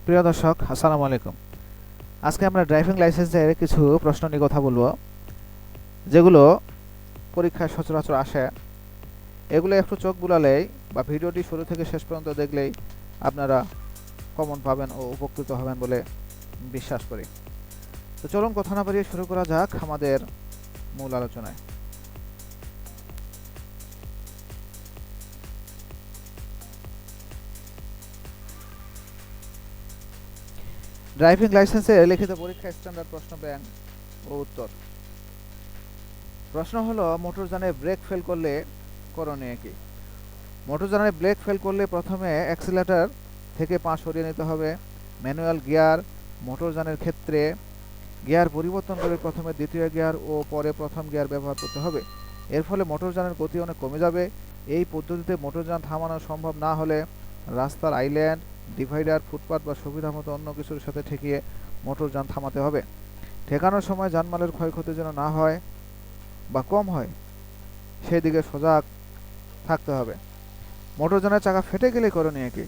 প্রিয় দর্শক, আসসালামু আলাইকুম। আজকে আমরা ড্রাইভিং লাইসেন্সের কিছু প্রশ্ন নিয়ে কথা বলবো, যেগুলো পরীক্ষায় সচরাচর আসে। এগুলো একটু চোখ বুলালেই বা ভিডিওটি শুরু থেকে শেষ পর্যন্ত দেখলেই আপনারা কমন পাবেন ও উপকৃত হবেন বলে বিশ্বাস করি। তো চলুন কথা না বাড়িয়ে শুরু করা যাক আমাদের মূল আলোচনায়। ড্রাইভিং লাইসেন্সের লিখিত পরীক্ষা স্ট্যান্ডার্ড প্রশ্ন ব্যাংক ও উত্তর। প্রশ্ন হলো, মোটরযানে ব্রেক ফেল করলে করণীয় কি? মোটরযানে ব্রেক ফেল করলে প্রথমে অ্যাক্সিলারেটর থেকে পা সরিয়ে নিতে হবে। ম্যানুয়াল গিয়ার মোটরযানের ক্ষেত্রে গিয়ার পরিবর্তন করে প্রথমে দ্বিতীয় গিয়ার ও পরে প্রথম গিয়ার ব্যবহার করতে হবে। এর ফলে মোটরযানের গতি অনেক কমে যাবে। এই পদ্ধতিতে মোটরযান থামানো সম্ভব না হলে রাস্তার আইল্যান্ড, ডিভাইডার, ফুটপাত বা সুবিধামতো অন্য কিছুর সাথে ঠেকিয়ে মোটরযান থামাতে হবে। ঠেকানোর সময় যানমালের ক্ষয়ক্ষতি যেন না হয় বা কম হয় সেই দিকে সজাগ থাকতে হবে। মোটরযানের চাকা ফেটে গেলে করণীয় কি?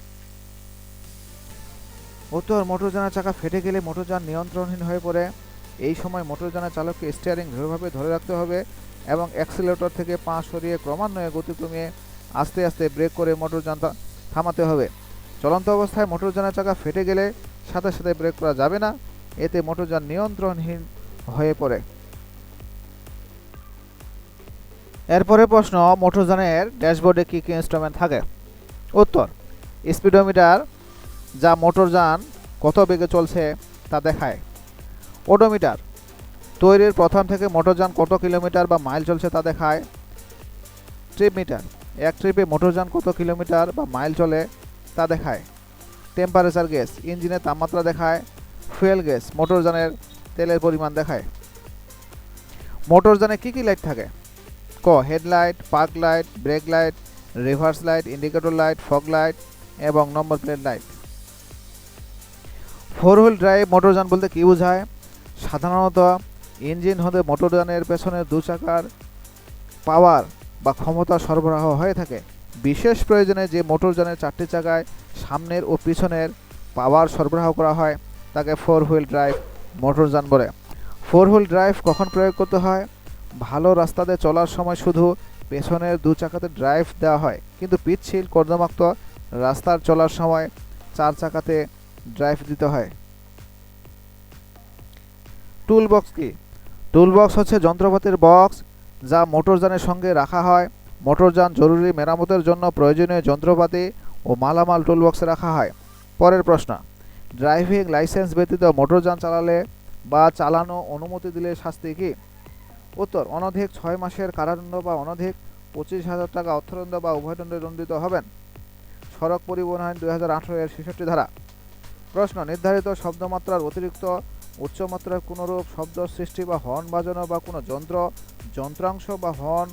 উত্তর, মোটরযানের চাকা ফেটে গেলে মোটরযান নিয়ন্ত্রণহীন হয়ে পড়ে। এই সময় মোটরযানের চালককে স্টিয়ারিং দৃঢ়ভাবে ধরে রাখতে হবে এবং অ্যাক্সিলারেটর থেকে পা সরিয়ে ক্রমান্বয়ে গতি কমিয়ে আস্তে আস্তে ব্রেক করে মোটরযান থামাতে হবে। চলন্ত অবস্থায় মোটরযানের চাকা ফেটে গেলে সাথে সাথে ব্রেক করা যাবে না, এতে মোটরযান নিয়ন্ত্রণহীন হয়ে পড়ে। এরপরে প্রশ্ন, মোটরযানের ড্যাশবোর্ডে কী কী ইনস্ট্রুমেন্ট থাকে? উত্তর, স্পিডোমিটার, যা মোটরযান কত বেগে চলছে তা দেখায়। ওডোমিটার, তৈরির প্রথম থেকে মোটরযান কত কিলোমিটার বা মাইল চলছে তা দেখায়। ট্রিপ মিটার, এক ট্রিপে মোটরযান কত কিলোমিটার বা মাইল চলে তা দেখায়। টেম্পারেচার গেজ, ইঞ্জিনের তাপমাত্রা দেখায়। ফুয়েল গেজ, মোটরযানের তেলের পরিমাণ দেখায়। মোটরযানে কী কী লাইট থাকে? ক, headlight, park light, brake light, reverse light, indicator light, fog light এবং number plate light. Four wheel drive মোটরযান বলতে কী বোঝায়? সাধারণত ইঞ্জিন হতে মোটরযানের পেছনের দু চাকার পাওয়ার বা ক্ষমতা সরবরাহ হয়ে থাকে। বিশেষ প্রয়োজনে যে মোটরযানের চারটি চাকায় সামনের ও পিছনের পাওয়ার সরবরাহ করা হয় তাকে ফোর হুইল ড্রাইভ মোটরযান বলে। ফোর হুইল ড্রাইভ কখন প্রয়োগ করতে হয়? ভালো রাস্তাতে চলার সময় শুধু পেছনের দু চাকাতে ড্রাইভ দেওয়া হয়, কিন্তু পিচ্ছিল কর্দমাক্ত রাস্তার চলার সময় চার চাকাতে ড্রাইভ দিতে হয়। টুল বক্স কি? টুল বক্স হচ্ছে যন্ত্রপাতির বক্স যা মোটরযানের সঙ্গে রাখা হয়। মোটরযান জরুরি মেরামতের জন্য প্রয়োজনীয় যন্ত্রপাতি ও মালামাল টুল বক্সে রাখা হয়। পরের প্রশ্ন, ড্রাইভিং লাইসেন্স ব্যতীত মোটরযান চালালে বা চালানো অনুমতি দিলে শাস্তি কি? উত্তর, অনধিক 6 মাসের কারাদণ্ড বা অনধিক 25,000 টাকা অর্থদণ্ড বা উভয়দণ্ডে দণ্ডিত হবেন। সড়ক পরিবহন আইন 2018 এর 66 ধারা। প্রশ্ন, নির্ধারিত শব্দমাত্রার অতিরিক্ত উচ্চমাত্রার কোনরূপ শব্দ সৃষ্টি বা হর্ন বাজানো বা কোনো যন্ত্রাংশ বা হর্ন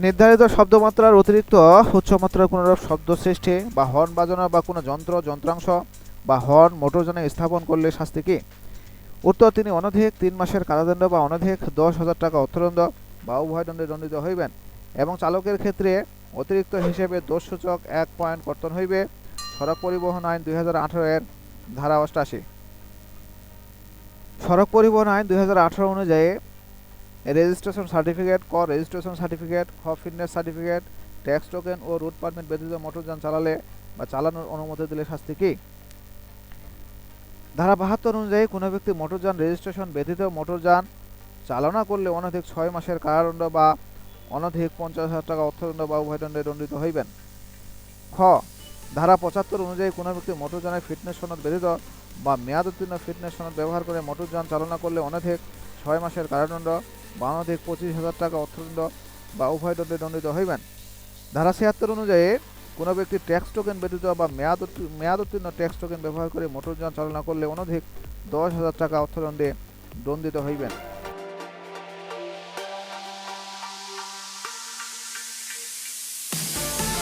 নির্ধারিত শব্দমাত্রার অতিরিক্ত উচ্চমাত্রার কোনরূপ শব্দ সৃষ্টি বা হর্ন বাজানো বা কোনো যন্ত্রাংশ বা হর্ন মোটরযানে স্থাপন করলে শাস্তি কি? উত্তর, তিনি অনধিক 3 মাসের কারাদণ্ড বা অনধিক 10,000 টাকা অর্থদণ্ড বা উভয়দণ্ডে দণ্ডিত হইবেন এবং চালকের ক্ষেত্রে অতিরিক্ত হিসেবে দোষসূচক 1 পয়েন্ট কর্তন হইবে। সড়ক পরিবহন আইন 2018 এর ধারা 88। সড়ক পরিবহন আইন 2018 অনুযায়ী রেজিস্ট্রেশন সার্টিফিকেট, ক রেজিস্ট্রেশন সার্টিফিকেট, খ ফিটনেস সার্টিফিকেট, ট্যাক্স টোকেন ও রুট পারমিট ব্যতীত মোটরযান চালালে বা চালানোর অনুমতি দিলে শাস্তি কি? ধারা 72 অনুযায়ী কোনো ব্যক্তি মোটরযান রেজিস্ট্রেশন ব্যতীত মোটরযান চালনা করলে অনধিক 6 মাসের কারাদণ্ড বা অনধিক 50,000 টাকা অর্থদণ্ড বা উভয়দণ্ডে দণ্ডিত হইবেন। খ, ধারা 75 অনুযায়ী কোনো ব্যক্তি মোটরযানের ফিটনেস সনদ ব্যতীত বা মেয়াদ উত্তীর্ণ ফিটনেস সনদ ব্যবহার করে মোটরযান চালনা করলে অনধিক 6 মাসের কারাদণ্ড বা অনধিক 25,000 টাকা অর্থদণ্ড বা উভয়দণ্ডে দণ্ডিত হইবেন। ধারা 76 অনুযায়ী কোনো ব্যক্তি ট্যাক্স টোকেন ব্যতীত বা মেয়াদ উত্তীর্ণ ট্যাক্স টোকেন ব্যবহার করে মোটরযান চালনা করলে অনধিক 10,000 টাকা অর্থদণ্ডে দণ্ডিত হইবেন।